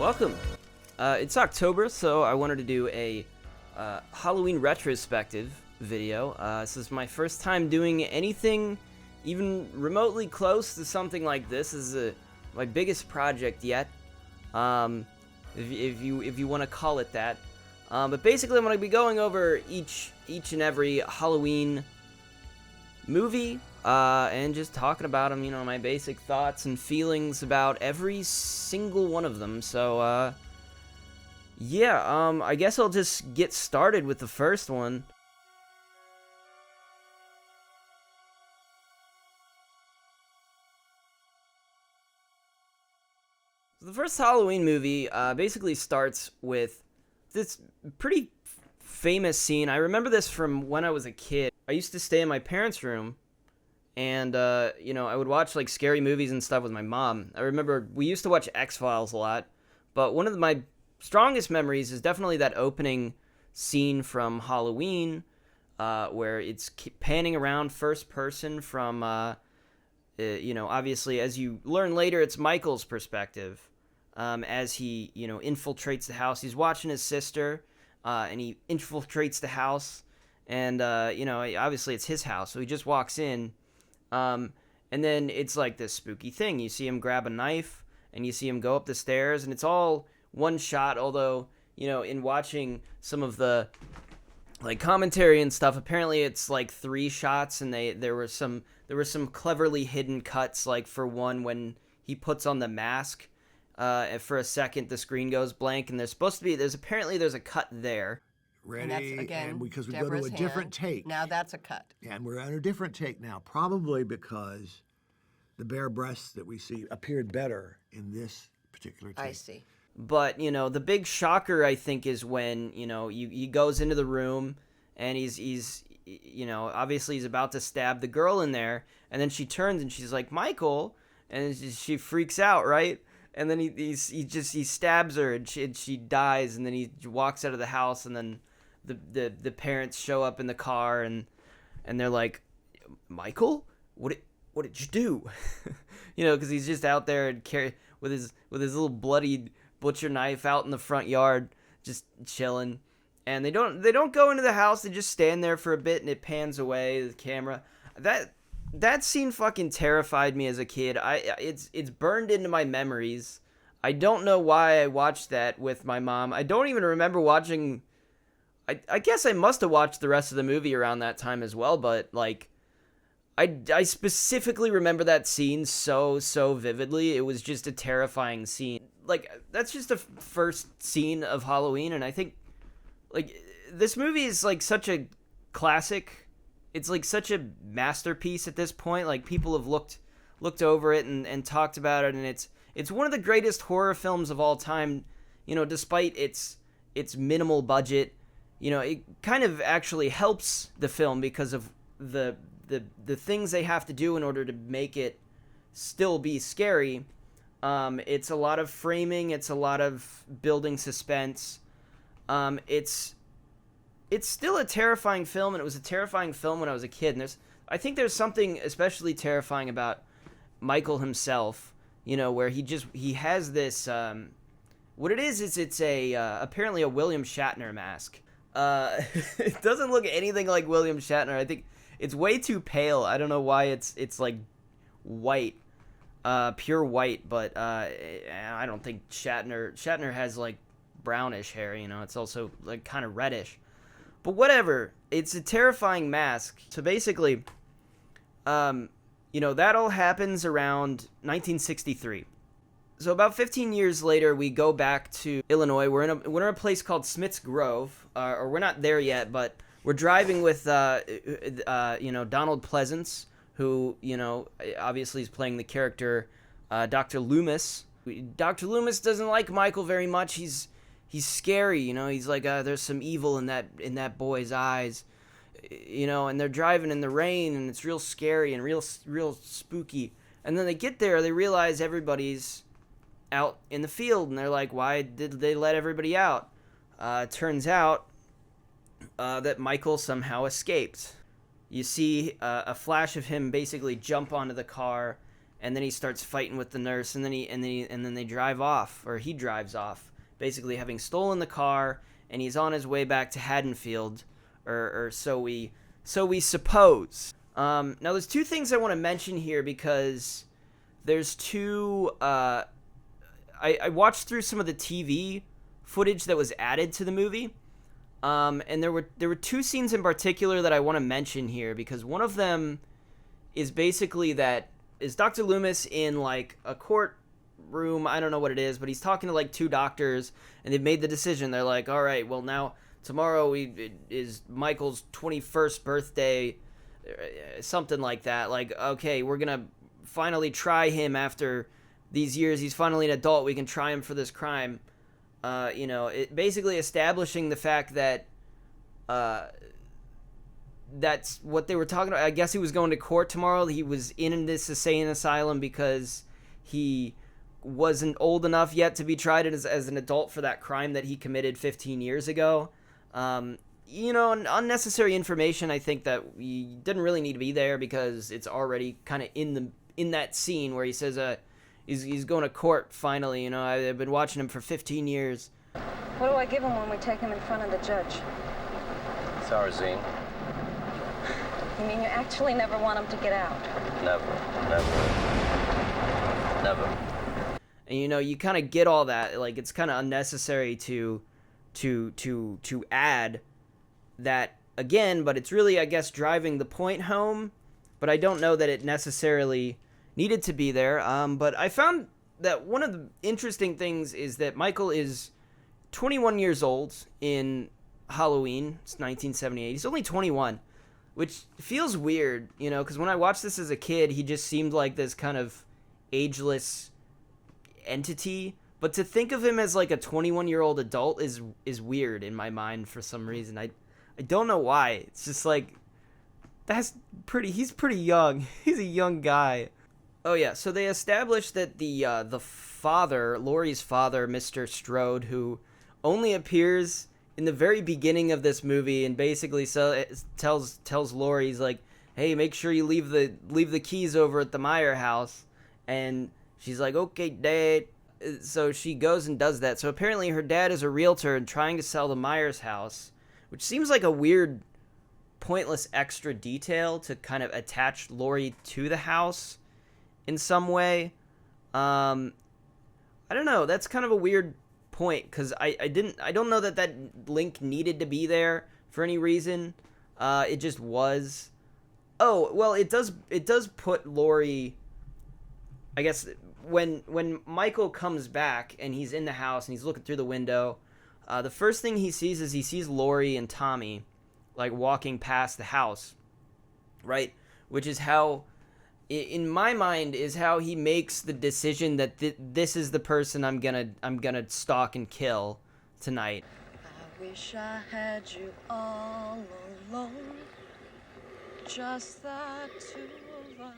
Welcome. It's October, so I wanted to do a Halloween retrospective video. This is my first time doing anything even remotely close to something like this. This is my biggest project yet, if you want to call it that. But basically, I'm going to be going over each and every Halloween movie, and just talking about them, my basic thoughts and feelings about every single one of them. So, I guess I'll just get started with the first one. The first Halloween movie basically starts with this pretty famous scene. I remember this from when I was a kid. I used to stay in my parents' room, and I would watch like scary movies and stuff with my mom. I remember we used to watch X-Files a lot, but one of my strongest memories is definitely that opening scene from Halloween, where it's panning around first person from, obviously, as you learn later, it's Michael's perspective, as he, infiltrates the house. He's watching his sister, and he infiltrates the house, and, obviously it's his house, so he just walks in, and then it's like this spooky thing. You see him grab a knife, and you see him go up the stairs, and it's all one shot, although, in watching some of the, like, commentary and stuff, apparently it's, like, 3 shots, and there were some cleverly hidden cuts, like, for one, when he puts on the mask, and for a second the screen goes blank, and there's a cut there. Ready, and that's, again, and because we Deborah's go to a different take. Now that's a cut. And we're on a different take now, probably because the bare breasts that we see appeared better in this particular take. I see. But, the big shocker, I think, is when, he goes into the room, and he's obviously he's about to stab the girl in there, and then she turns and she's like, Michael, and she freaks out, right? And then he stabs her, and she dies, and then he walks out of the house, and then the parents show up in the car, and they're like, Michael, what did you do? Because he's just out there and with his little bloodied butcher knife out in the front yard, just chilling. And they don't go into the house. They just stand there for a bit, and it pans away the camera. That scene fucking terrified me as a kid. It's burned into my memories. I don't know why I watched that with my mom. I don't even remember watching. I guess I must have watched the rest of the movie around that time as well, but like I specifically remember that scene so vividly. It was just a terrifying scene. Like, that's just the first scene of Halloween, and I think, like, this movie is, like, such a classic. It's, like, such a masterpiece at this point. Like, people have looked over it and talked about it, and it's one of the greatest horror films of all time, despite its minimal budget. It kind of actually helps the film because of the things they have to do in order to make it still be scary. It's a lot of framing. It's a lot of building suspense. It's still a terrifying film, and it was a terrifying film when I was a kid. And I think there's something especially terrifying about Michael himself, where he has this, what it is it's apparently a William Shatner mask. It doesn't look anything like William Shatner. I think it's way too pale. I don't know why it's like white. Pure white, but I don't think Shatner has like brownish hair, it's also like kind of reddish. But whatever, it's a terrifying mask. So basically, that all happens around 1963. So about 15 years later, we go back to Illinois. We're in a place called Smith's Grove, or we're not there yet, but we're driving with Donald Pleasance, who, obviously is playing the character Dr. Loomis. Dr. Loomis doesn't like Michael very much. He's scary, he's like, there's some evil in that boy's eyes, and they're driving in the rain, and it's real scary and real spooky. And then they get there, they realize everybody's out in the field, and they're like, why did they let everybody out? Turns out that Michael somehow escaped. You see a flash of him basically jump onto the car and then he starts fighting with the nurse, and then they drive off, or he drives off, basically having stolen the car, and he's on his way back to Haddonfield, or so we suppose. Now there's two things I want to mention here, because there's two. I watched through some of the TV footage that was added to the movie, and there were two scenes in particular that I want to mention here, because one of them is basically that is Dr. Loomis in like a courtroom. I don't know what it is, but he's talking to like two doctors, and they've made the decision. They're like, all right, well, now tomorrow is Michael's 21st birthday, something like that. Like, okay, we're gonna finally try him after these years. He's finally an adult. We can try him for this crime. It basically establishing the fact that that's what they were talking about. I guess he was going to court tomorrow. He was in this insane asylum because he wasn't old enough yet to be tried as an adult for that crime that he committed 15 years ago. Unnecessary information. I think that we didn't really need to be there, because it's already kind of in that scene where he says he's going to court finally. I've been watching him for 15 years. What do I give him when we take him in front of the judge? Thorazine. You mean you actually never want him to get out? Never. And you kind of get all that. Like, it's kind of unnecessary to add that again, but it's really, I guess, driving the point home. But I don't know that it necessarily needed to be there. But I found that one of the interesting things is that Michael is 21 years old in Halloween. It's 1978. He's only 21, which feels weird, because when I watched this as a kid, he just seemed like this kind of ageless entity. But to think of him as like a 21-year-old adult is weird in my mind for some reason. I don't know why. It's just like, he's pretty young. He's a young guy. Oh yeah, so they established that the father, Laurie's father, Mr. Strode, who only appears in the very beginning of this movie and basically tells Laurie, he's like, hey, make sure you leave the keys over at the Meyer house. And she's like, okay, Dad. So she goes and does that. So apparently her dad is a realtor and trying to sell the Myers house, which seems like a weird, pointless extra detail to kind of attach Laurie to the house in some way. I don't know. That's kind of a weird point, because I don't know that link needed to be there for any reason. It just was. Oh, well, it does put Laurie, I guess, when Michael comes back and he's in the house and he's looking through the window, the first thing he sees Laurie and Tommy like walking past the house, right? Which is how, in my mind, is how he makes the decision that this is the person I'm gonna stalk and kill tonight. I wish I had you all alone, just the two of us.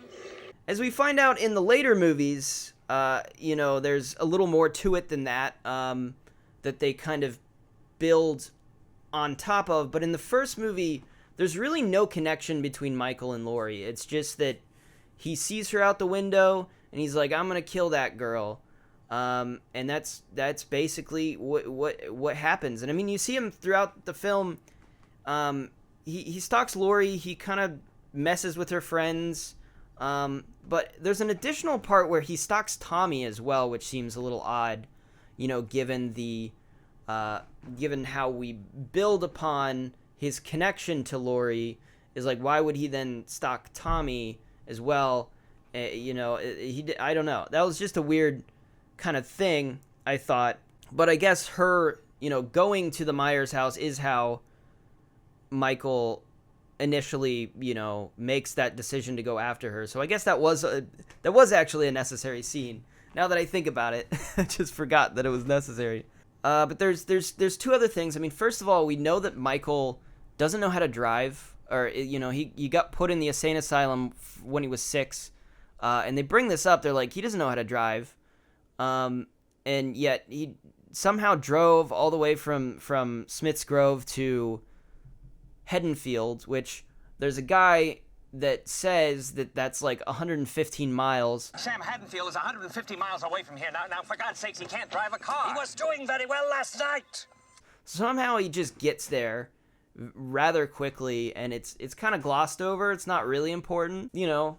As we find out in the later movies, there's a little more to it than that, that they kind of build on top of. But in the first movie, there's really no connection between Michael and Laurie. It's just that he sees her out the window, and he's like, I'm going to kill that girl. And that's basically what happens. And, I mean, you see him throughout the film. He stalks Laurie. He kind of messes with her friends. But there's an additional part where he stalks Tommy as well, which seems a little odd, given how we build upon his connection to Laurie. Is like, why would he then stalk Tommy as well? I don't know. That was just a weird kind of thing, I thought. But I guess her, going to the Myers house is how Michael initially, makes that decision to go after her. So I guess that was actually a necessary scene. Now that I think about it, I just forgot that it was necessary. But there's two other things. I mean, first of all, we know that Michael doesn't know how to drive, or he got put in the insane asylum when he was 6, and they bring this up. They're like, he doesn't know how to drive, and yet he somehow drove all the way from Smith's Grove to Haddonfield, which there's a guy that says that that's like 115 miles. Sam Haddonfield is 150 miles away from here. Now, for God's sakes, he can't drive a car. He was doing very well last night. Somehow he just gets there rather quickly, and it's kind of glossed over. It's not really important. You know,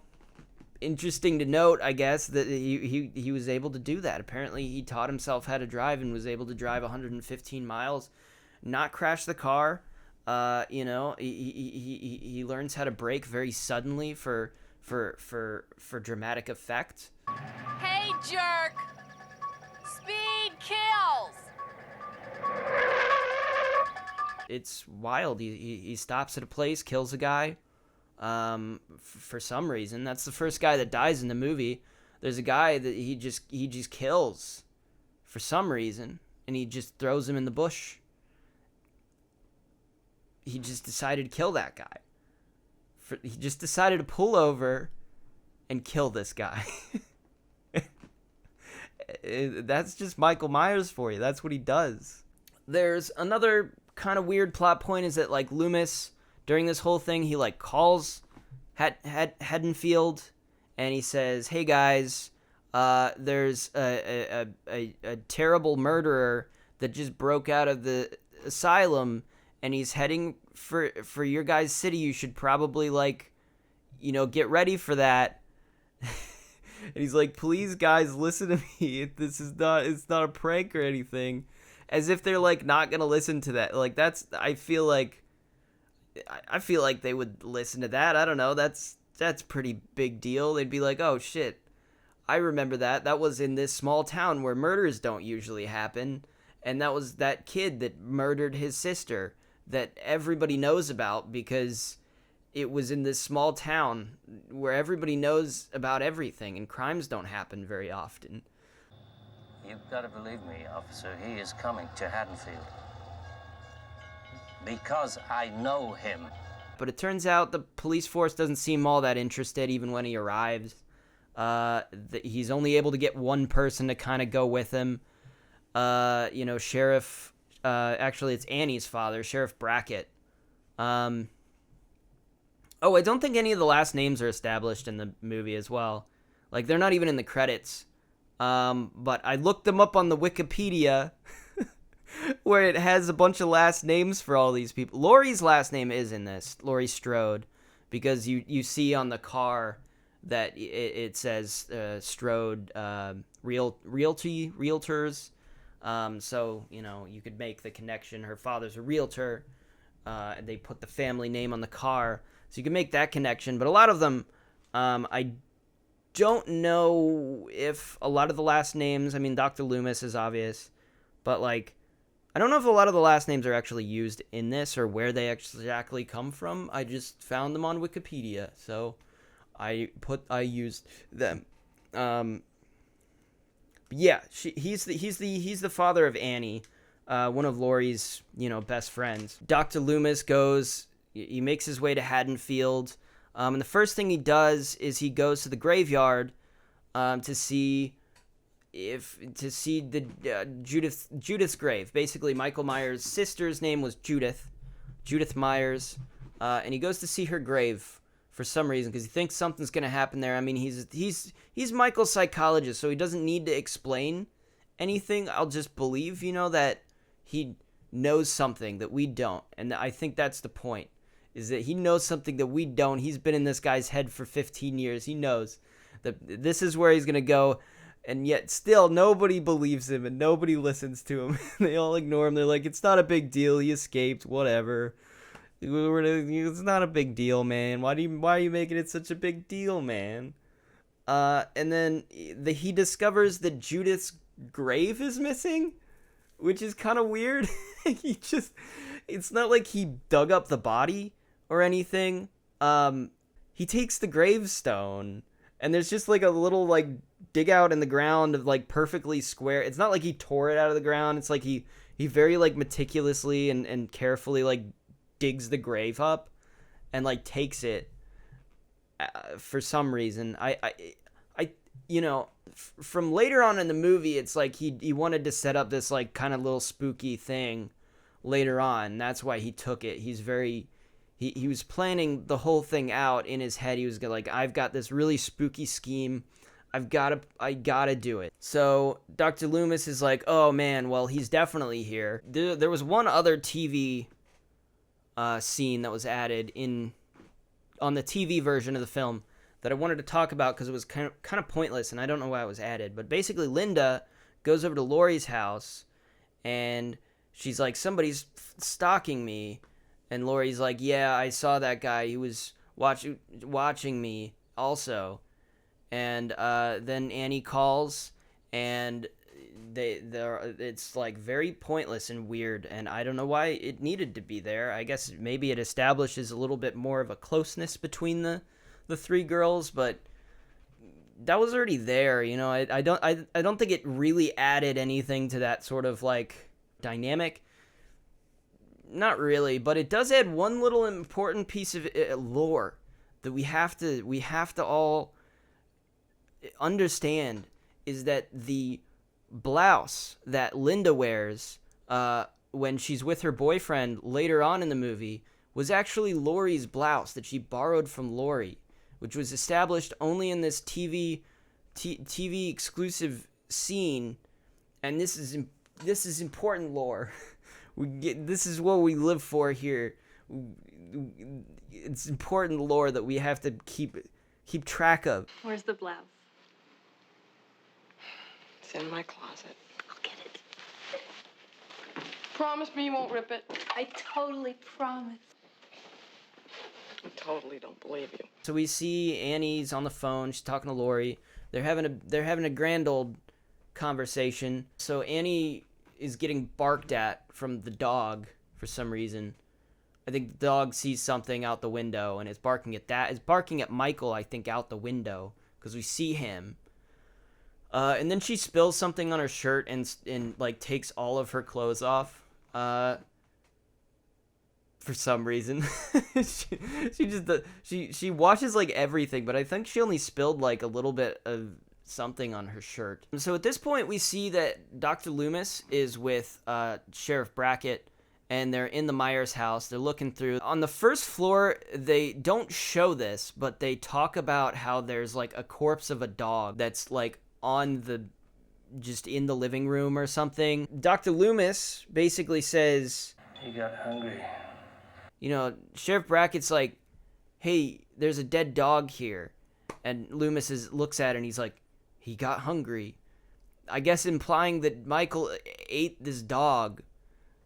interesting to note, I guess, that he was able to do that. Apparently, he taught himself how to drive and was able to drive 115 miles, not crash the car. You know, he learns how to brake very suddenly for dramatic effect. Hey, jerk! Speed kills! It's wild. He stops at a place, kills a guy. For some reason, that's the first guy that dies in the movie. There's a guy that he just kills for some reason, and he just throws him in the bush. He just decided to kill that guy. He just decided to pull over and kill this guy. That's just Michael Myers for you. That's what he does. There's another kind of weird plot point is that, like, Loomis, during this whole thing, he, like, calls Haddonfield, and he says, hey, guys, there's a terrible murderer that just broke out of the asylum, and he's heading for your guys' city. You should probably, like, you know, get ready for that. And he's like, please, guys, listen to me. It's not a prank or anything. As if they're, like, not gonna listen to that. Like, I feel like they would listen to that. I don't know. That's pretty big deal. They'd be like, oh, shit. I remember that. That was in this small town where murders don't usually happen. And that was that kid that murdered his sister that everybody knows about because it was in this small town where everybody knows about everything and crimes don't happen very often. You've got to believe me, officer. He is coming to Haddonfield. Because I know him. But it turns out the police force doesn't seem all that interested even when he arrives. He's only able to get one person to kind of go with him. You know, Sheriff... actually, it's Annie's father, Sheriff Brackett. Oh, I don't think any of the last names are established in the movie as well. Like, they're not even in the credits. But I looked them up on the Wikipedia, where it has a bunch of last names for all these people. Laurie's last name is in this, Laurie Strode, because you see on the car that it says Strode Realtors. So, you know, you could make the connection. Her father's a realtor. And they put the family name on the car. So you can make that connection. But a lot of them, I don't know if a lot of the last names, I mean, Dr. Loomis is obvious. But, like, I don't know if a lot of the last names are actually used in this or where they exactly come from. I just found them on Wikipedia. So I used them. Yeah, he's the father of Annie, one of Laurie's, you know, best friends. Dr. Loomis he makes his way to Haddonfield, and the first thing he does is he goes to the graveyard to see the Judith's grave. Basically, Michael Myers' sister's name was Judith Myers, and he goes to see her grave for some reason, because he thinks something's going to happen there. I mean, he's Michael's psychologist, so he doesn't need to explain anything. I'll just believe, you know, that he knows something that we don't. And I think that's the point, is that he knows something that we don't. He's been in this guy's head for 15 years. He knows that this is where he's going to go, and yet still nobody believes him and nobody listens to him. They all ignore him. They're like, it's not a big deal. He escaped, whatever. It's not a big deal, man. Why are you making it such a big deal, man? And then he discovers that Judith's grave is missing, which is kind of weird. It's not like he dug up the body or anything. He takes the gravestone, and there's just like a little like dig out in the ground of like perfectly square. It's not like he tore it out of the ground. It's like he very like meticulously and carefully like digs the grave up and like takes it for some reason. I you know, from later on in the movie, it's like he wanted to set up this like kind of little spooky thing later on. That's why he took it. He's very He was planning the whole thing out in his head. He was like, I've got this really spooky scheme. I gotta do it. So Dr. Loomis is like, oh man, well, he's definitely here. There was one other TV scene that was added on the TV version of the film that I wanted to talk about because it was kind of pointless, and I don't know why it was added. But basically, Linda goes over to Laurie's house, and she's like, somebody's stalking me. And Laurie's like, yeah, I saw that guy. He was watching me also. And then Annie calls, and it's like very pointless and weird, and I don't know why it needed to be there. I guess maybe it establishes a little bit more of a closeness between the three girls, but that was already there, you know. I don't think it really added anything to that sort of like dynamic. Not really, but it does add one little important piece of lore that we have to all understand, is that the blouse that Linda wears when she's with her boyfriend later on in the movie was actually Laurie's blouse that she borrowed from Laurie, which was established only in this TV exclusive scene. And this is important lore. This is what we live for here. It's important lore that we have to keep track of. Where's the blouse? It's in my closet. I'll get it. Promise me you won't rip it. I totally promise. I totally don't believe you. So we see Annie's on the phone. She's talking to Laurie. They're having a grand old conversation. So Annie is getting barked at from the dog for some reason. I think the dog sees something out the window and is barking at that. It's barking at Michael, I think, out the window because we see him. And then she spills something on her shirt and like takes all of her clothes off. For some reason. she washes like everything, but I think she only spilled like a little bit of something on her shirt. So at this point we see that Dr. Loomis is with Sheriff Brackett, and they're in the Myers house. They're looking through. On the first floor, they don't show this, but they talk about how there's like a corpse of a dog that's like just in the living room or something. Dr. Loomis basically says, He got hungry. you know, Sheriff Brackett's like, hey, there's a dead dog here. And Loomis looks at it and he's like, he got hungry. I guess implying that Michael ate this dog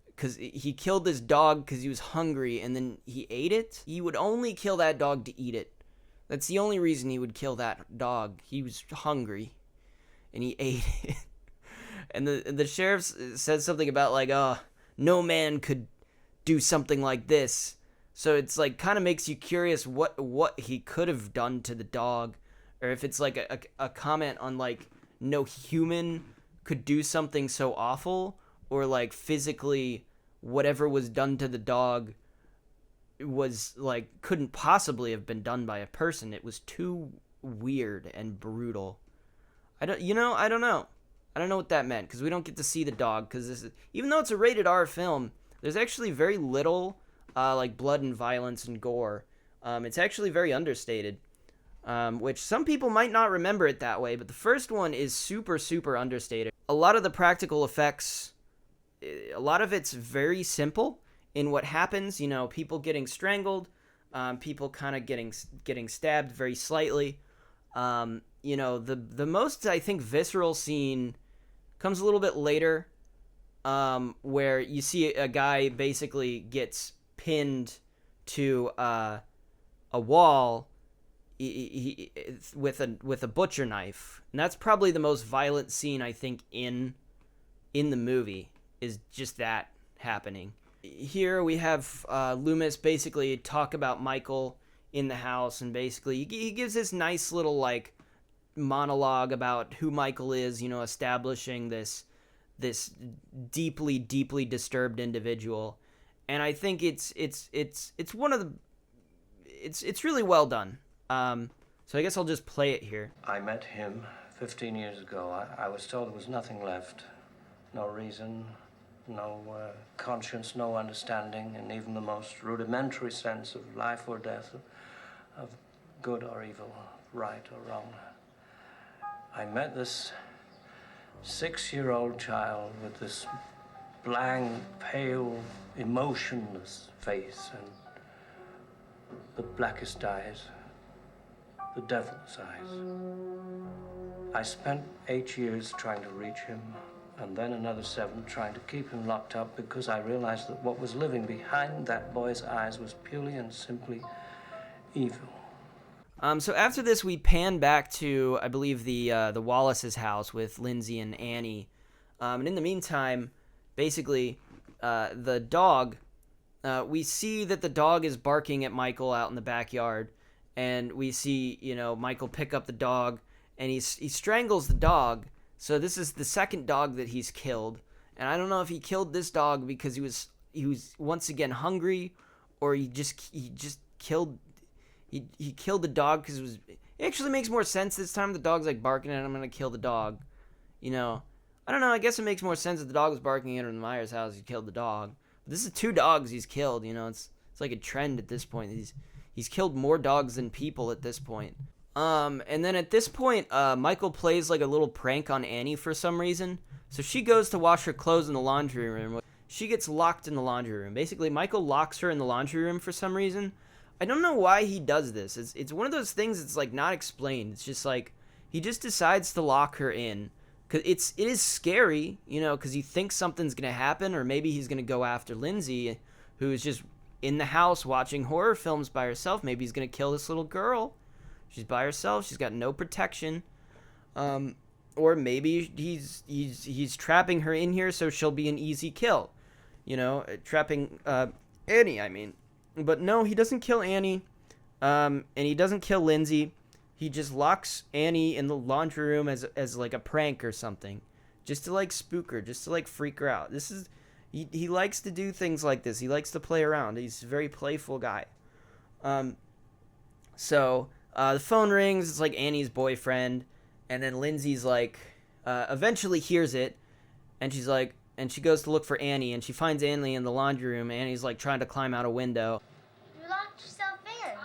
because he killed this dog because he was hungry and then he ate it. He would only kill that dog to eat it. That's the only reason he would kill that dog. He was hungry and he ate it. And the sheriff says something about like, no man could do something like this. So it's like kind of makes you curious what he could have done to the dog, or if it's like a comment on like no human could do something so awful, or like physically whatever was done to the dog was like couldn't possibly have been done by a person. It was too weird and brutal. I don't know. I don't know what that meant because we don't get to see the dog, because even though it's a rated R film, there's actually very little like blood and violence and gore. It's actually very understated, which some people might not remember it that way, but the first one is super, super understated. A lot of the practical effects, a lot of it's very simple in what happens, you know, people getting strangled, people kind of getting stabbed very slightly. You know, the most, I think, visceral scene comes a little bit later, where you see a guy basically gets pinned to a wall with a butcher knife, and that's probably the most violent scene I think in the movie, is just that happening. Here we have Loomis basically talk about Michael in the house, and basically he gives this nice little like monologue about who Michael is, you know, establishing this deeply, deeply disturbed individual. And I think it's one of the it's really well done. So I guess I'll just play it here. I met him 15 years ago. I was told there was nothing left. No reason, no conscience, no understanding, and even the most rudimentary sense of life or death, of good or evil, right or wrong. I met this 6-year-old child with this blank, pale, emotionless face and the blackest eyes, the devil's eyes. I spent 8 years trying to reach him, and then another 7 trying to keep him locked up, because I realized that what was living behind that boy's eyes was purely and simply evil. So after this, we pan back to, I believe, the Wallace's house with Lindsay and Annie. And in the meantime, basically, the dog, we see that the dog is barking at Michael out in the backyard. And we see, Michael pick up the dog, and he strangles the dog. So this is the second dog that he's killed. And I don't know if he killed this dog because he was once again hungry, or he just killed. He killed the dog because it actually makes more sense this time. The dog's like barking at him, I'm gonna kill the dog. I don't know. I guess it makes more sense if the dog was barking at him in the Myers house. He killed the dog. But this is 2 dogs he's killed. It's like a trend at this point. He's killed more dogs than people at this point. And then at this point, Michael plays like a little prank on Annie for some reason. So she goes to wash her clothes in the laundry room. She gets locked in the laundry room. Basically, Michael locks her in the laundry room for some reason. I don't know why he does this. It's one of those things that's like not explained. It's just like he just decides to lock her in. Cause it is scary, because he thinks something's gonna happen, or maybe he's gonna go after Lindsay, who is just in the house watching horror films by herself. Maybe he's gonna kill this little girl. She's by herself. She's got no protection. Or maybe he's trapping her in here so she'll be an easy kill. Trapping Annie, I mean. But no, he doesn't kill Annie, and he doesn't kill Lindsay. He just locks Annie in the laundry room as like a prank or something, just to like spook her, just to like freak her out. He likes to do things like this. He likes to play around. He's a very playful guy. So the phone rings. It's like Annie's boyfriend, and then Lindsay's like, eventually hears it, and she's like. And she goes to look for Annie, and she finds Annie in the laundry room. Annie's like trying to climb out a window. You locked yourself in.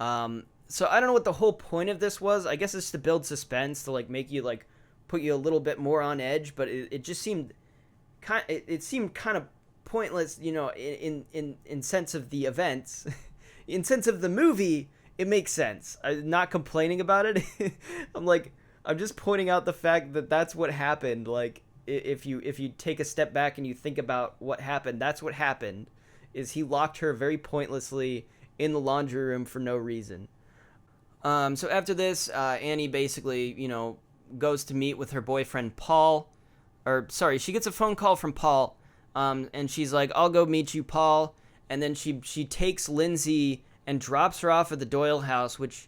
I know. So I don't know what the whole point of this was. I guess it's to build suspense, to like make you like put you a little bit more on edge. But it just seemed it seemed kind of pointless, in sense of the events. In sense of the movie, it makes sense. I'm not complaining about it. I'm just pointing out the fact that that's what happened. Like, if you take a step back and you think about what happened, that's what happened, is he locked her very pointlessly in the laundry room for no reason. So after this, Annie basically, goes to meet with her boyfriend, Paul. She gets a phone call from Paul, and she's like, I'll go meet you, Paul. And then she takes Lindsay and drops her off at the Doyle house, with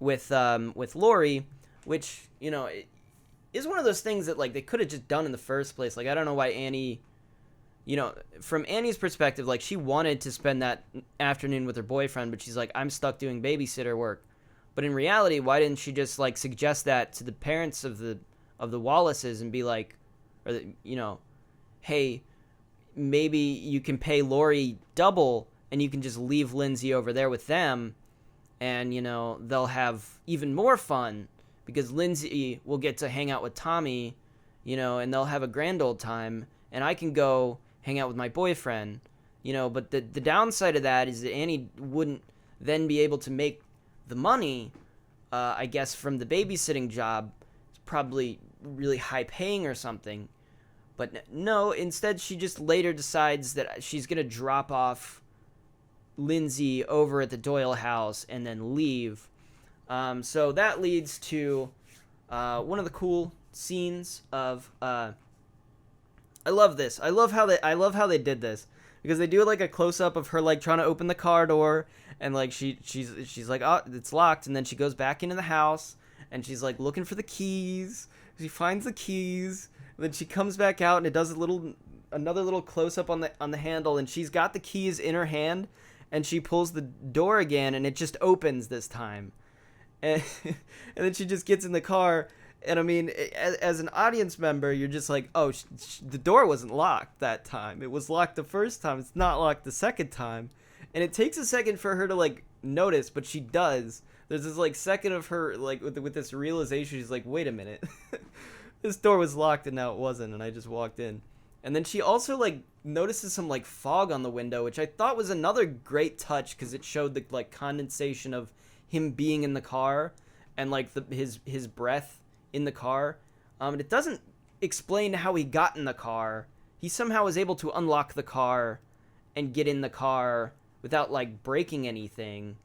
Lori, which, is one of those things that, like, they could have just done in the first place. Like, I don't know why Annie, from Annie's perspective, like, she wanted to spend that afternoon with her boyfriend, but she's like, I'm stuck doing babysitter work. But in reality, why didn't she just, like, suggest that to the parents of the Wallaces and be like, hey, maybe you can pay Lori double and you can just leave Lindsay over there with them, and, they'll have even more fun. Because Lindsay will get to hang out with Tommy, and they'll have a grand old time, and I can go hang out with my boyfriend, but the downside of that is that Annie wouldn't then be able to make the money, I guess, from the babysitting job. It's probably really high paying or something. But no, instead she just later decides that she's going to drop off Lindsay over at the Doyle house and then leave. So that leads to one of the cool scenes of I love this. I love how they did this, because they do like a close up of her like trying to open the car door, and like she's like, oh, it's locked, and then she goes back into the house and she's like looking for the keys. She finds the keys, and then she comes back out and it does another little close up on the handle, and she's got the keys in her hand, and she pulls the door again and it just opens this time. And then she just gets in the car, And I mean, as an audience member, you're just like, oh, the door wasn't locked that time. It was locked the first time. It's not locked the second time. And it takes a second for her to, like, notice, but she does. There's this, like, second of her, like, with this realization. She's like, wait a minute. This door was locked and now it wasn't, and I just walked in. And then she also, like, notices some, like, fog on the window, which I thought was another great touch because it showed the, like, condensation of him being in the car and, like, his breath in the car. It doesn't explain how he got in the car. He somehow was able to unlock the car and get in the car without, like, breaking anything.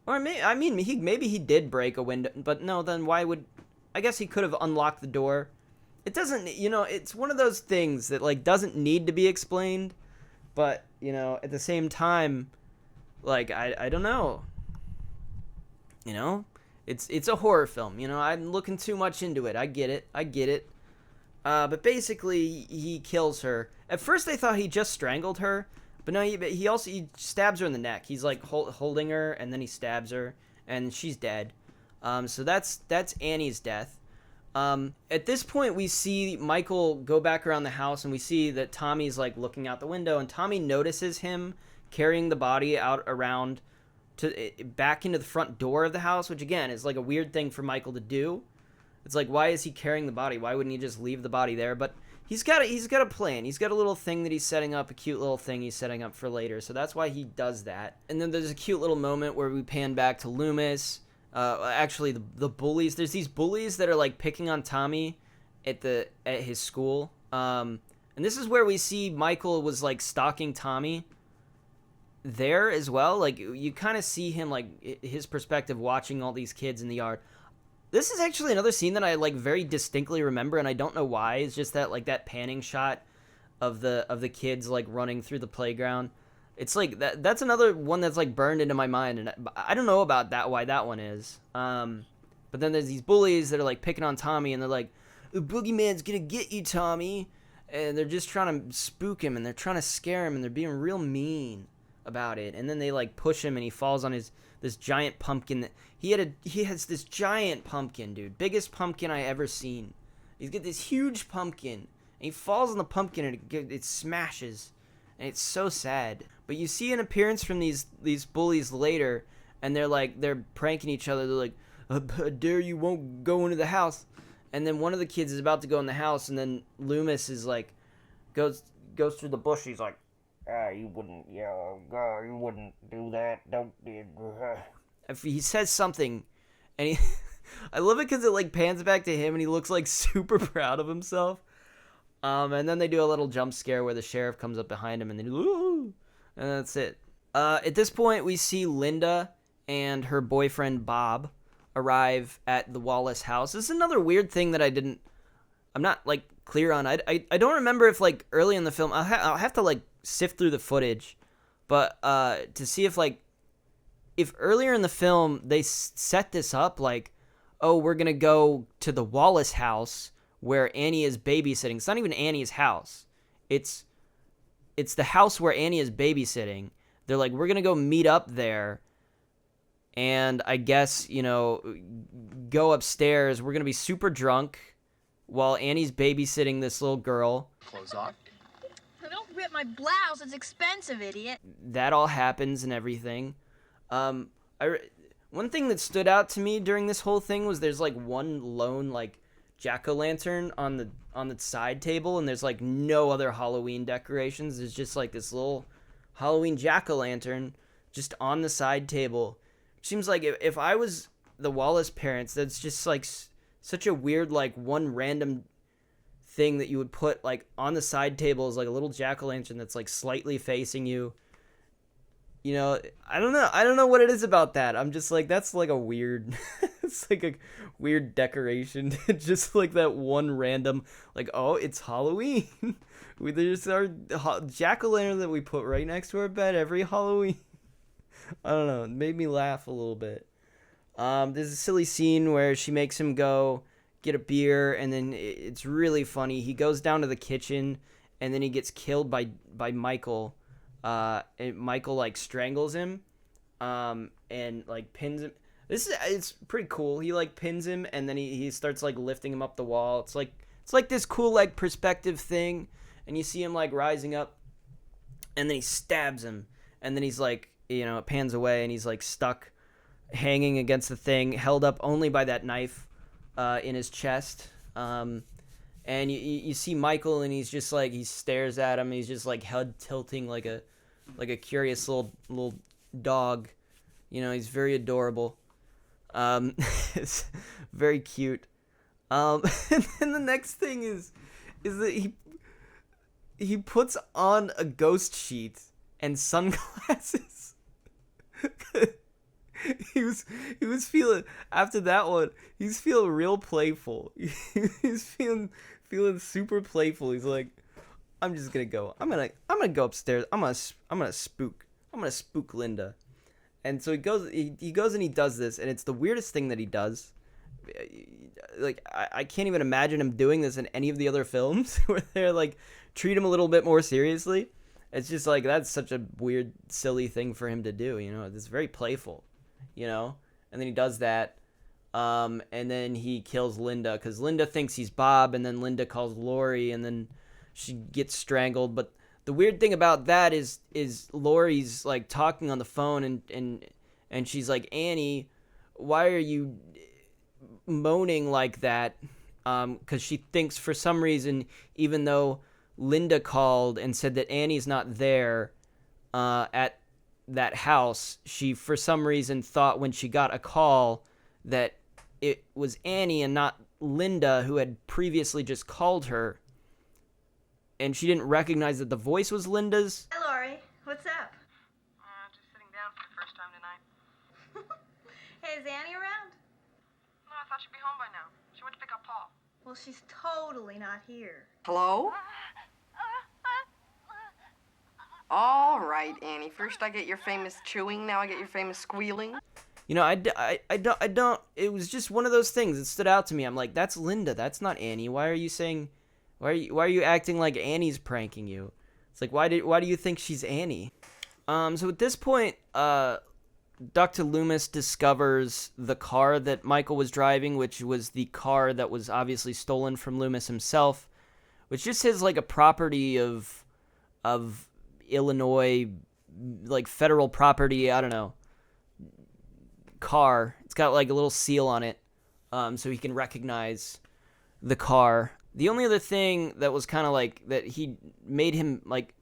Or maybe he did break a window, but no, then why would... I guess he could have unlocked the door. It doesn't, it's one of those things that, like, doesn't need to be explained, but, at the same time, like, I don't know. It's a horror film, I'm looking too much into it. I get it. But basically, he kills her. At first, I thought he just strangled her, but no, he stabs her in the neck. He's, like, holding her, and then he stabs her, and she's dead. So that's Annie's death. At this point, we see Michael go back around the house, and we see that Tommy's, like, looking out the window, and Tommy notices him carrying the body out around back into the front door of the house, which, again, is, like, a weird thing for Michael to do. It's like, why is he carrying the body? Why wouldn't he just leave the body there? But he's got a plan. He's got a little thing that he's setting up, a cute little thing he's setting up for later, so that's why he does that. And then there's a cute little moment where we pan back to Loomis. Actually, the bullies. There's these bullies that are, like, picking on Tommy at his school. And this is where we see Michael was, like, stalking Tommy there as well. Like, you kind of see him, like, his perspective watching all these kids in the yard. This is actually another scene that I, like, very distinctly remember, and I don't know why. It's just that, like, that panning shot of the kids, like, running through the playground. It's like that's another one that's, like, burned into my mind, and I don't know about that, why that one is. But then there's these bullies that are, like, picking on Tommy, and they're like, the boogeyman's gonna get you, Tommy. And they're just trying to spook him, and they're trying to scare him, and they're being real mean about it. And then they, like, push him, and he falls on this giant pumpkin. He has this giant pumpkin, dude. Biggest pumpkin I ever seen. He's got this huge pumpkin, and he falls on the pumpkin, and it smashes. And it's so sad. But you see an appearance from these bullies later, and they're pranking each other. They're like, I dare you won't go into the house. And then one of the kids is about to go in the house, and then Loomis is like, goes through the bush. He's like, you wouldn't do that. Don't. If he says something, and I love it because it, like, pans back to him, and he looks, like, super proud of himself. And then they do a little jump scare where the sheriff comes up behind him, and then and that's it. At this point, we see Linda and her boyfriend Bob arrive at the Wallace house. This is another weird thing that I'm not, like, clear on. I don't remember if, like, early in the film, I'll have to, like, sift through the footage, but to see if earlier in the film they set this up, like, oh, we're gonna go to the Wallace house where Annie is babysitting. It's not even Annie's house. It's the house where Annie is babysitting. They're like, we're going to go meet up there and I guess, go upstairs. We're going to be super drunk while Annie's babysitting this little girl. Clothes off. Don't rip my blouse. It's expensive, idiot. That all happens and everything. One thing that stood out to me during this whole thing was there's, like, one lone, like, jack-o'-lantern on the side table, and there's, like, no other Halloween decorations. There's just, like, this little Halloween jack-o'-lantern just on the side table. It seems like if I was the Wallace parents, that's just, like, such a weird, like, one random thing that you would put, like, on the side table is, like, a little jack-o'-lantern that's, like, slightly facing you. I don't know what it is about that. I'm just like, that's like a weird, it's like a weird decoration. Just like that one random, like, oh, it's Halloween. There's our jack-o'-lantern that we put right next to our bed every Halloween. I don't know. It made me laugh a little bit. There's a silly scene where she makes him go get a beer, and then it's really funny. He goes down to the kitchen, and then he gets killed by Michael. And Michael, like, strangles him, and, like, pins him. It's pretty cool. He like pins him, and then he starts like lifting him up the wall. It's like this cool like perspective thing, and you see him like rising up, and then he stabs him, and then he's like, it pans away, and he's like stuck, hanging against the thing, held up only by that knife, in his chest. And you see Michael, and he's just like, he stares at him. He's just like head tilting like a curious little dog. He's very adorable. It's very cute. And then the next thing is that he puts on a ghost sheet and sunglasses. He was feeling, after that one, he's feeling real playful. He's feeling super playful. He's like, I'm just gonna go. I'm gonna go upstairs. I'm gonna spook Linda. And so he goes and he does this, and it's the weirdest thing that he does. Like, I can't even imagine him doing this in any of the other films where they're like treat him a little bit more seriously. It's just like, that's such a weird, silly thing for him to do. It's very playful. And then he does that, and then he kills Linda, because Linda thinks he's Bob, and then Linda calls Lori, and then she gets strangled. But the weird thing about that is Lori's like talking on the phone, and she's like, Annie, why are you moaning like that? Because she thinks for some reason, even though Linda called and said that Annie's not there at that house, she for some reason thought when she got a call that it was Annie and not Linda, who had previously just called her, and she didn't recognize that the voice was Linda's. Hi, Lori. What's up? Just sitting down for the first time tonight. Hey, is Annie around? No, I thought she'd be home by now. She went to pick up Paul. Well, she's totally not here. Hello? All right, Annie. First I get your famous chewing, now I get your famous squealing. I don't, it was just one of those things that stood out to me. I'm like, that's Linda, that's not Annie. Why are you acting like Annie's pranking you? It's like, why do you think she's Annie? So at this point, Dr. Loomis discovers the car that Michael was driving, which was the car that was obviously stolen from Loomis himself, which just is like a property of Illinois, like federal property, I don't know, car. It's got like a little seal on it, so he can recognize the car. The only other thing that was kind of like, that he made him like,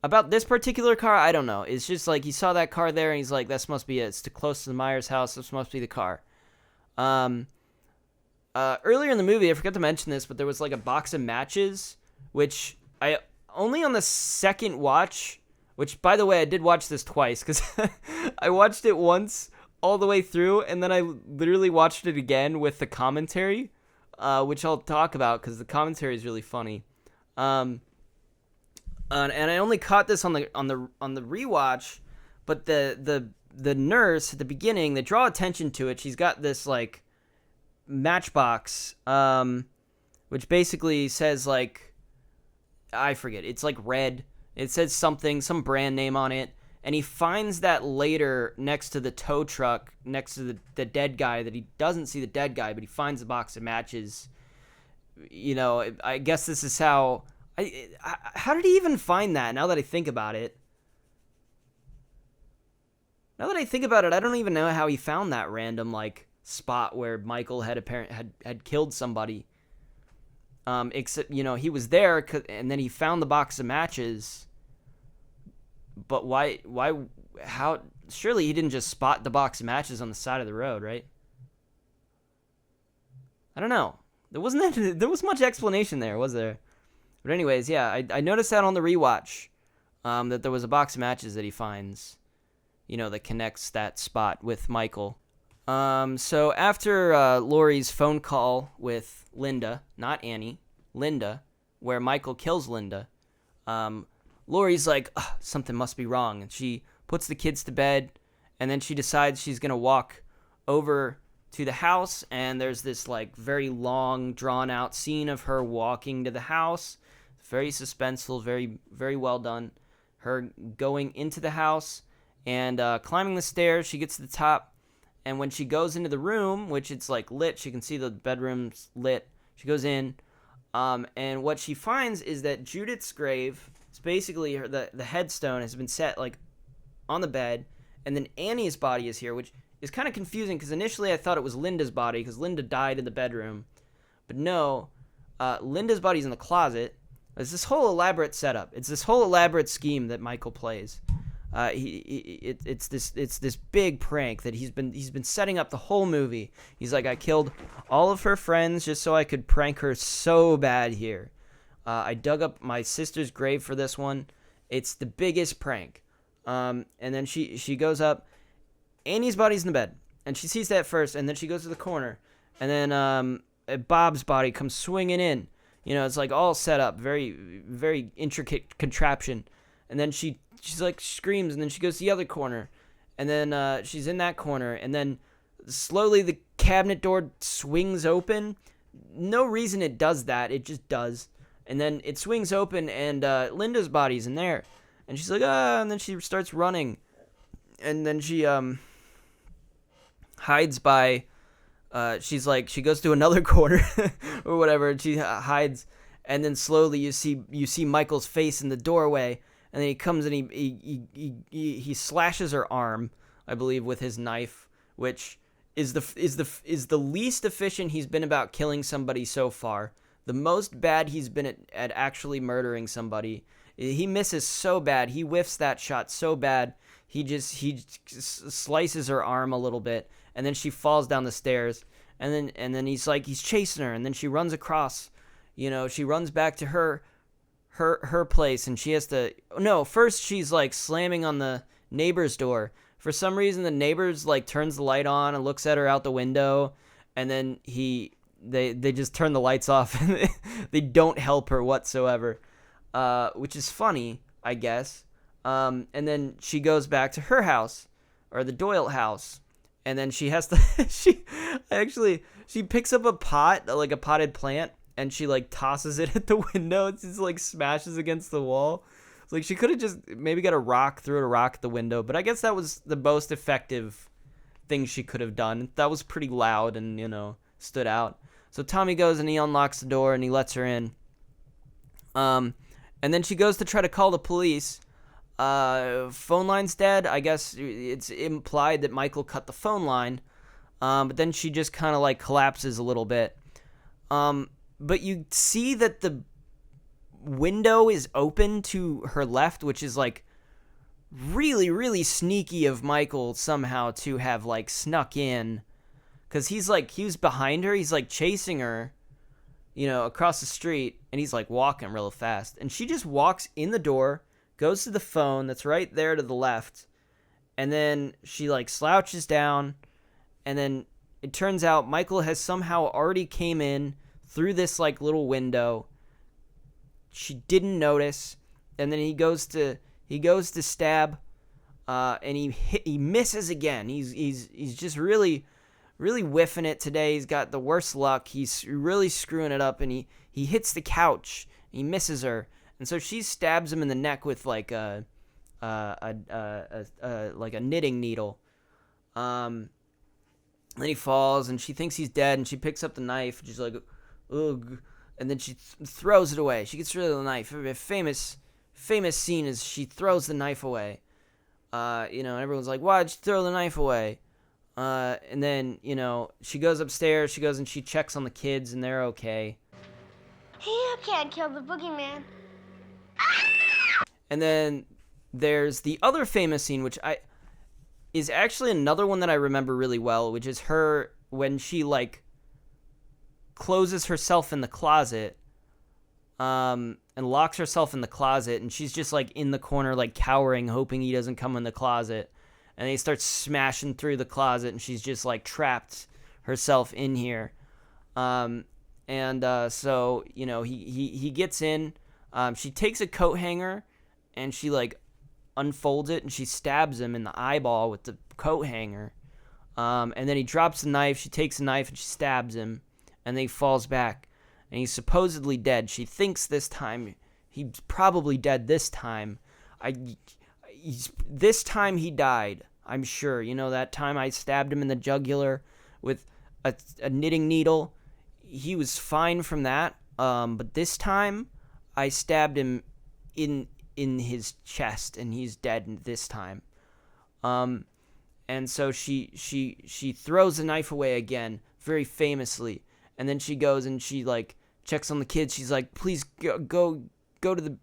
about this particular car, I don't know. It's just like, he saw that car there, and he's like, this must be it. It's too close to the Myers house. This must be the car. Earlier in the movie, I forgot to mention this, but there was like a box of matches, which I only on the second watch, which, by the way, I did watch this twice, because I watched it once all the way through, and then I literally watched it again with the commentary, which I'll talk about, because the commentary is really funny. And I only caught this on the rewatch, but the nurse at the beginning, they draw attention to it. She's got this like matchbox, which basically says like, I forget, it's like red. It says some brand name on it, and he finds that later next to the tow truck, next to the dead guy, that he doesn't see the dead guy, but he finds the box of matches. I guess this is how did he even find that, now that I think about it? Now that I think about it, I don't even know how he found that random like spot where Michael had killed somebody. Except, he was there, and then he found the box of matches. But why, how, surely he didn't just spot the box of matches on the side of the road, right? I don't know. There was much explanation there, was there? But anyways, yeah, I noticed that on the rewatch, that there was a box of matches that he finds, that connects that spot with Michael. So after Lori's phone call with Linda, not Annie, Linda, where Michael kills Linda, Lori's like, something must be wrong, and she puts the kids to bed, and then she decides she's gonna walk over to the house, and there's this like very long, drawn out scene of her walking to the house. Very suspenseful, very, very well done. Her going into the house and climbing the stairs. She gets to the top, And when she goes into the room, which it's like lit, she can see the bedroom's lit. She goes in, and what she finds is that Judith's grave, it's basically the headstone has been set like on the bed, and then Annie's body is here, which is kind of confusing because initially I thought it was Linda's body because Linda died in the bedroom, but no, Linda's body's in the closet. It's this whole elaborate setup. It's this whole elaborate scheme that Michael plays. It's this big prank that he's been setting up the whole movie. He's like, I killed all of her friends just so I could prank her so bad here. I dug up my sister's grave for this one. It's the biggest prank. And then she goes up. Annie's body's in the bed, and she sees that first, and then she goes to the corner, and then Bob's body comes swinging in. You know, it's like all set up, very, very intricate contraption. And then she's like screams, and then she goes to the other corner, and then she's in that corner, and then slowly the cabinet door swings open. No reason it does that, it just does. And then it swings open, and Linda's body's in there, and she's like, and then she starts running, and then she hides by. She goes to another corner or whatever, and she hides, and then slowly you see Michael's face in the doorway, and then he comes and he slashes her arm, I believe, with his knife, which is the least efficient he's been about killing somebody so far. The most bad he's been at actually murdering somebody. He misses so bad. He whiffs that shot so bad. He slices her arm a little bit, and then she falls down the stairs, and then he's chasing her, and then she runs across, she runs back to her place, and she has to, no, first she's like slamming on the neighbor's door. For some reason the neighbor's like turns the light on and looks at her out the window, and then they just turn the lights off and they don't help her whatsoever, which is funny, I guess. And then she goes back to her house, or the Doyle house, and then she has to she picks up a pot, like a potted plant, and she like tosses it at the window. It just like smashes against the wall. It's like she could have just maybe got threw a rock at the window, but I guess that was the most effective thing she could have done. That was pretty loud and stood out. So Tommy goes and he unlocks the door and he lets her in. And then she goes to try to call the police. Phone line's dead. I guess it's implied that Michael cut the phone line. But then she just kind of like collapses a little bit. But you see that the window is open to her left, which is like really, really sneaky of Michael somehow to have like snuck in. Cause he was behind her. He's like chasing her, across the street, and he's like walking real fast. And she just walks in the door, goes to the phone that's right there to the left, and then she like slouches down, and then it turns out Michael has somehow already came in through this like little window. She didn't notice, and then he goes to stab, and he misses again. He's just really whiffing it today. He's got the worst luck. He's really screwing it up, and he hits the couch. He misses her. And so she stabs him in the neck with like a knitting needle. Then he falls, and she thinks he's dead, and she picks up the knife, and she's like, ugh, and then she throws it away. She gets rid of the knife. A famous scene is she throws the knife away. And everyone's like, why'd you throw the knife away? And then, she goes upstairs, she goes and she checks on the kids, and they're okay. You can't kill the boogeyman. And then there's the other famous scene, which is actually another one that I remember really well, which is her when she like closes herself in the closet, and locks herself in the closet, and she's just like in the corner, like cowering, hoping he doesn't come in the closet. And he starts smashing through the closet, and she's just like trapped herself in here. So he gets in. She takes a coat hanger and she like unfolds it, and she stabs him in the eyeball with the coat hanger. And then he drops the knife. She takes the knife and she stabs him, and then he falls back, and he's supposedly dead. She thinks this time he's probably dead. This time he died. I'm sure. You know, that time I stabbed him in the jugular with a knitting needle, he was fine from that. But this time, I stabbed him in his chest, and he's dead this time. And so she throws the knife away again, very famously, and then she goes and she like checks on the kids. She's like, please go to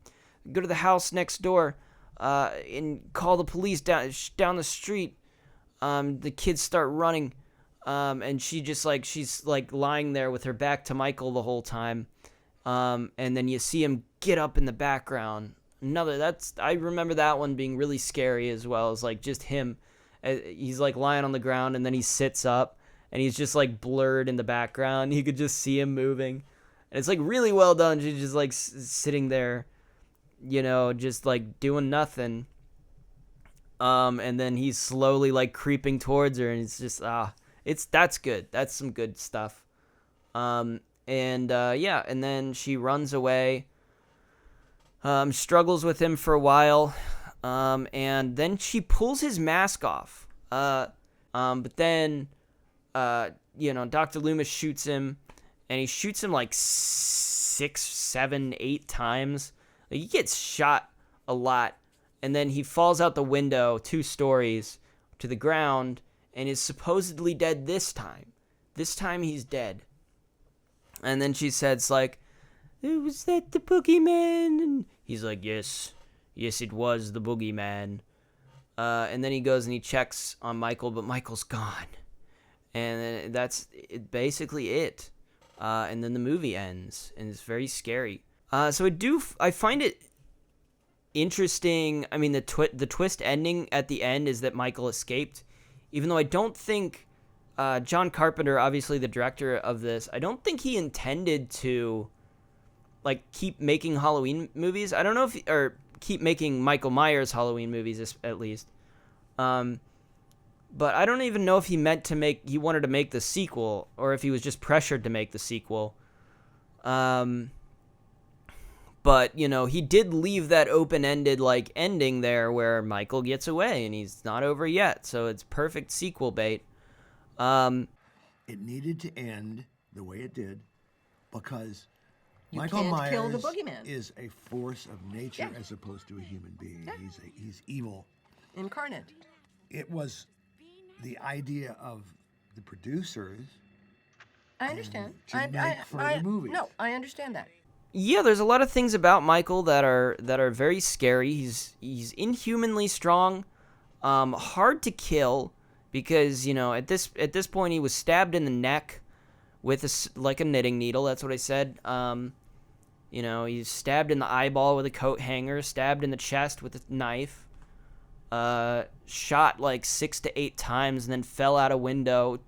the house next door, and call the police down the street. The kids start running, and she's like lying there with her back to Michael the whole time. And then you see him get up in the background. I remember that one being really scary as well. It's like just him. He's like lying on the ground, and then he sits up, and he's just like blurred in the background. You could just see him moving, and it's like really well done. She's just like sitting there, you know, just like doing nothing. And then he's slowly like creeping towards her, and it's just that's good. That's some good stuff. And then she runs away. Struggles with him for a while. And then she pulls his mask off. But then, Dr. Loomis shoots him, and he shoots him like 6, 7, 8 times. Like, he gets shot a lot, and then he falls out the window 2 stories to the ground and is supposedly dead this time. This time he's dead. And then she says, like, was that the boogeyman? And he's like, yes, it was the boogeyman. And then he goes and he checks on Michael, but Michael's gone. And then that's basically it. And then the movie ends, and it's very scary. So I find it interesting. I mean, the twist ending at the end is that Michael escaped, even though I don't think John Carpenter, obviously the director of this, I don't think he intended to like keep making Halloween movies. I don't know or keep making Michael Myers Halloween movies at least. But I don't even know if he wanted to make the sequel, or if he was just pressured to make the sequel. But, he did leave that open-ended, like, ending there where Michael gets away, and he's not over yet, so it's perfect sequel bait. It needed to end the way it did, because Michael Myers kill the boogeyman. is a force of nature as opposed to a human being. Yeah. He's evil. Incarnate. It was the idea of the producers. I understand. To make further movies. No, I understand that. Yeah, there's a lot of things about Michael that are very scary. He's inhumanly strong, hard to kill, because at this point he was stabbed in the neck with a knitting needle. That's what I said. He's stabbed in the eyeball with a coat hanger, stabbed in the chest with a knife, shot like 6 to 8 times, and then fell out a window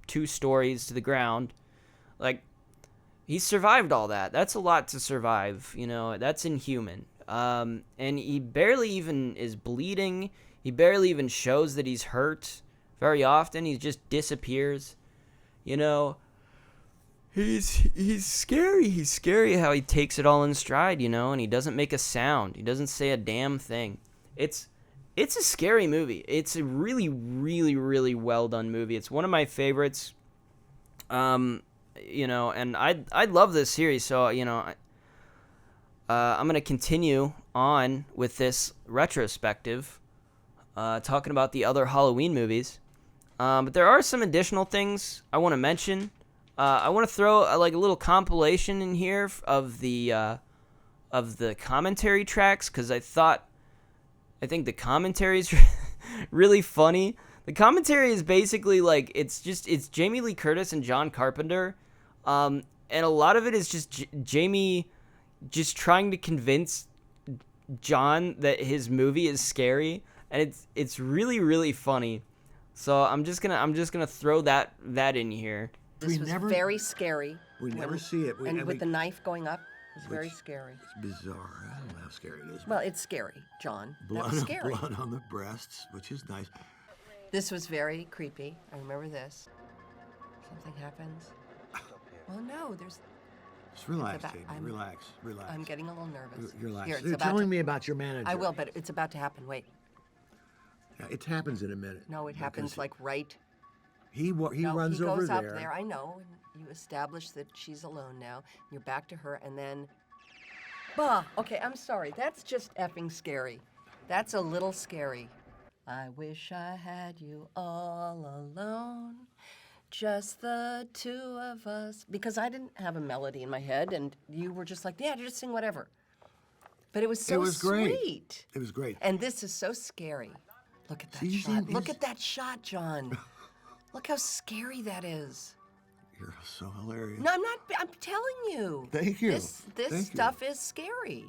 2 stories to the ground. Like, he survived all that. That's a lot to survive. That's inhuman. And he barely even is bleeding. He barely even shows that he's hurt very often. He just disappears. He's scary. He's scary how he takes it all in stride, and he doesn't make a sound. He doesn't say a damn thing. It's a scary movie. It's a really, really, really well done movie. It's one of my favorites. And I love this series, so I'm gonna continue on with this retrospective, talking about the other Halloween movies. But there are some additional things I want to mention. I want to throw a little compilation in here of the commentary tracks, because I think the commentary is really funny. The commentary is basically it's Jamie Lee Curtis and John Carpenter, and a lot of it is just Jamie just trying to convince John that his movie is scary, and it's really, really funny. So I'm just gonna throw that in here. This was very scary. We never see it. With the knife going up, it was very scary. It's bizarre. I don't know how scary it is. Well, it's scary, John. That was scary. Blood on the breasts, which is nice. This was very creepy. I remember this. Something happens. Well, no, there's... Just relax, Jamie. Relax. I'm getting a little nervous. Relax. Here, You're telling me about your manager. I will, but it's about to happen. Wait. Yeah, it happens in a minute. No, it happens like right. He No, runs he over goes up there. there. I know. And you establish that she's alone now. You're back to her, and then, bah. Okay, I'm sorry. That's just effing scary. That's a little scary. I wish I had you all alone, just the two of us. Because I didn't have a melody in my head, and you were just like, yeah, just sing whatever. But it was so great. sweet. It was great. And this is so scary. Look at that See, shot. see, Look at that shot, John. Look how scary that is. You're so hilarious. No, I'm not. I'm telling you. Thank you. This Thank you. stuff is scary.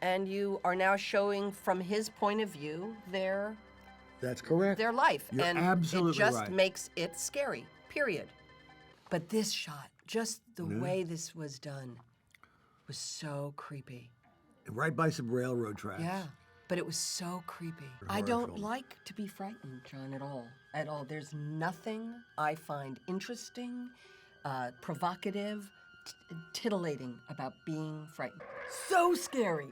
And you are now showing from his point of view their That's correct. life. You're and absolutely it just right. makes it scary. Period. But this shot, just the way this was done, was so creepy. Right by some railroad tracks. Yeah. But it was so creepy. I Horror don't film. like to be frightened, John, at all. At all. There's nothing I find interesting, provocative, titillating about being frightened. So scary.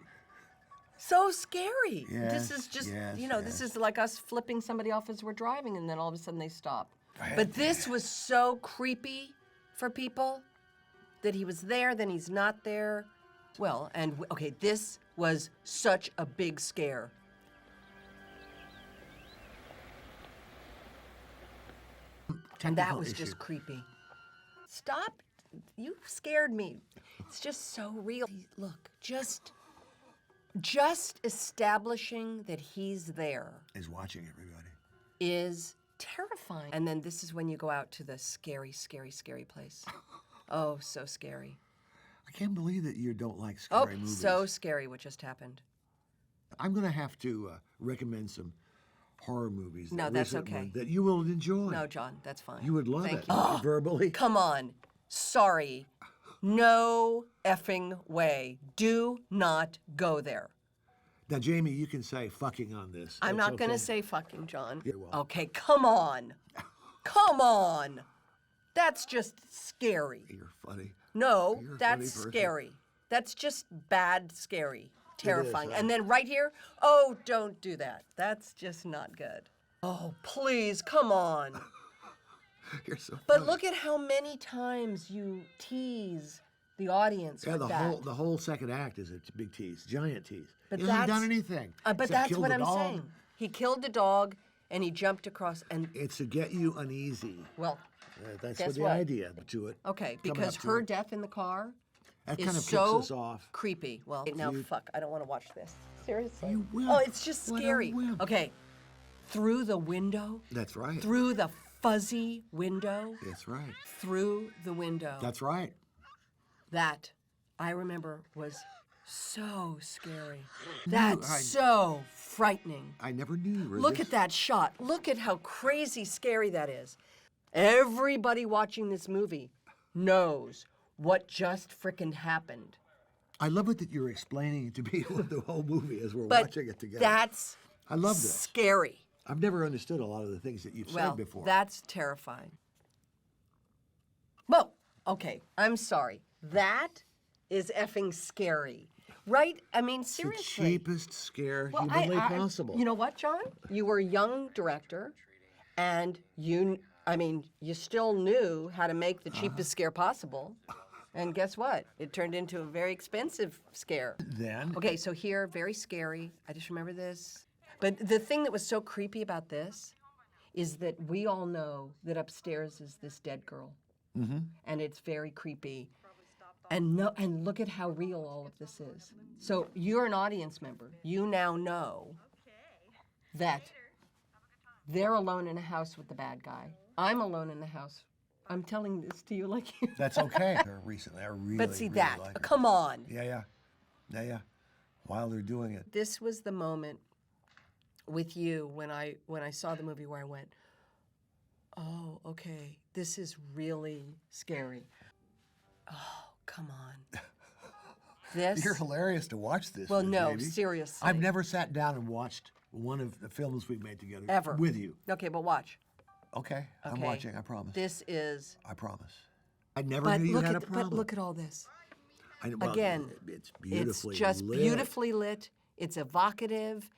So scary. This is just, this is like us flipping somebody off as we're driving and then all of a sudden they stop. But this was so creepy for people that he was there, then he's not there. Well, and okay, this was such a big scare. And that was just creepy. Stop. You scared me. It's just so real. Look, just establishing that he's there Is watching everybody. is terrifying. And then this is when you go out to the scary, scary, scary place. Oh, so scary. I can't believe that you don't like Oh, scary movies. so scary what just happened. I'm going to have to recommend some horror movies. No, that that's recent okay. one that you will enjoy. No, John, that's fine. You would love Thank it. you. Verbally. Come on. Sorry. No effing way. Do not go there. Now, Jamie, you can say fucking on this. I'm That's not going to okay. say fucking, John. Yeah, well. Okay, come on. Come on. That's just scary. You're funny. No, You're a funny that's person. scary. That's just bad scary. Terrifying. huh? And then right here, oh, don't do that. That's just not good. Oh, please, come on. You're so But funny. look at how many times you tease the audience Yeah, with the that. whole second act is a big tease, giant tease. But he hasn't done that's- anything. But except that's kill what the I'm dog. saying. He killed the dog and he jumped across and, It's to get you uneasy. well, That's Guess what the what? idea to it. okay, Coming because up to her it. death in the car That is kind of so kicks us off. creepy. Well, now fuck, I don't want to watch this. Seriously. You will. Oh, it's just What a scary. wimp. Okay, through the window, That's right. through the fuzzy window, That's right. through the window. That's right. That, I remember, was so scary. That's I- so frightening. I never knew you were Look this. at that shot. Look at how crazy scary that is. Everybody watching this movie knows what just frickin' happened. I love it that you're explaining to people the whole movie as we're But watching it together. that's I love this. scary. I've never understood a lot of the things that you've Well, said before. that's terrifying. Well, okay, I'm sorry. That is effing scary. Right? I mean, it's the seriously. cheapest scare Well, humanly possible. You know what, John? You were a young director, and you still knew how to make the cheapest scare possible. And guess what? It turned into a very expensive scare. Then Okay, so here, very scary. I just remember this. But the thing that was so creepy about this is that we all know that upstairs is this dead girl. Mm-hmm. And it's very creepy. And look at how real all of this is. So you're an audience member. You now know that they're alone in a house with the bad guy. I'm alone in the house. I'm telling this to you like you. that's okay. Recently, I really, But see really that. like it. Come on. Yeah. While they're doing it. This was the moment with you when I saw the movie where I went, oh, okay, this is really scary. Oh, come on. This. You're hilarious to watch this. Well, with, no, Jamie. seriously. I've never sat down and watched one of the films we've made together Ever. with you. Okay, but watch. Okay, I'm Okay. watching. I promise. This is. I promise. I never But knew you look had at a problem. but look at all this. Well, Again, it's beautifully It's just lit. beautifully lit. It's evocative.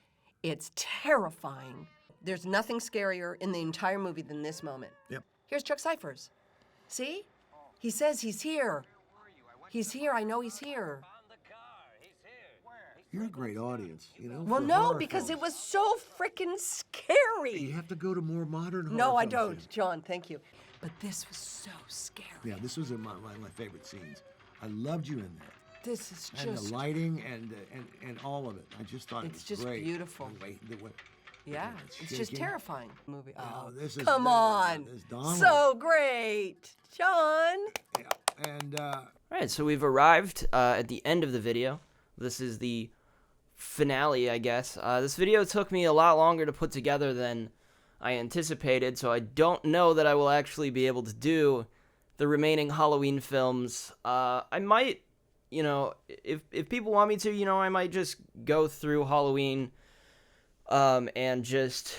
It's terrifying. There's nothing scarier in the entire movie than this moment. Yep. Here's Chuck Cyphers. See? He says he's here. He's here. I know he's here. You're a great audience, you know. Well, for no, horror because it films. was so freaking scary. You have to go to more modern horror No, I films, don't, Sam. John. Thank you. But this was so scary. Yeah, this was one of my favorite scenes. I loved you in there. This is And just. the lighting and all of it. I just thought it It's was just great. beautiful. The way Yeah, it's just shaking. terrifying. Movie. Oh, this is Come on. This is Donald. So great, John. Yeah, and All right, so we've arrived at the end of the video. This is the finale, I guess. This video took me a lot longer to put together than I anticipated, so I don't know that I will actually be able to do the remaining Halloween films. I might, if people want me to, I might just go through Halloween and just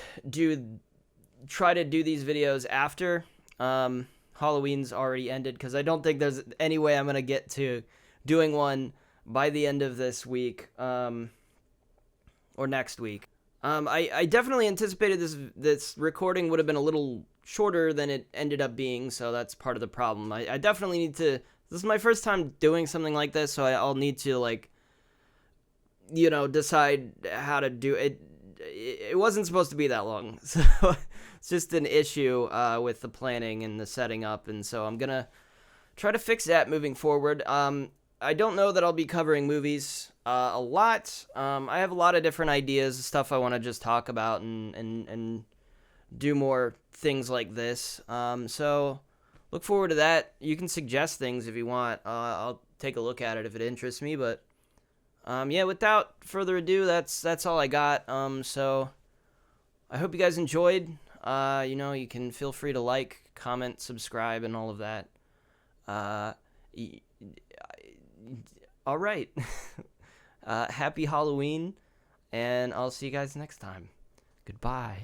try to do these videos after Halloween's already ended, because I don't think there's any way I'm going to get to doing one by the end of this week or next week. I definitely anticipated this recording would have been a little shorter than it ended up being, so that's part of the problem. I definitely need to... This is my first time doing something like this, so I'll need to, decide how to do it. It wasn't supposed to be that long, so it's just an issue with the planning and the setting up, and so I'm gonna try to fix that moving forward. I don't know that I'll be covering movies a lot. I have a lot of different ideas, stuff I want to just talk about and do more things like this. So look forward to that. You can suggest things if you want. I'll take a look at it if it interests me. But yeah, without further ado, that's all I got. So I hope you guys enjoyed. You can feel free to like, comment, subscribe, and all of that. All right. Happy Halloween, and I'll see you guys next time. Goodbye.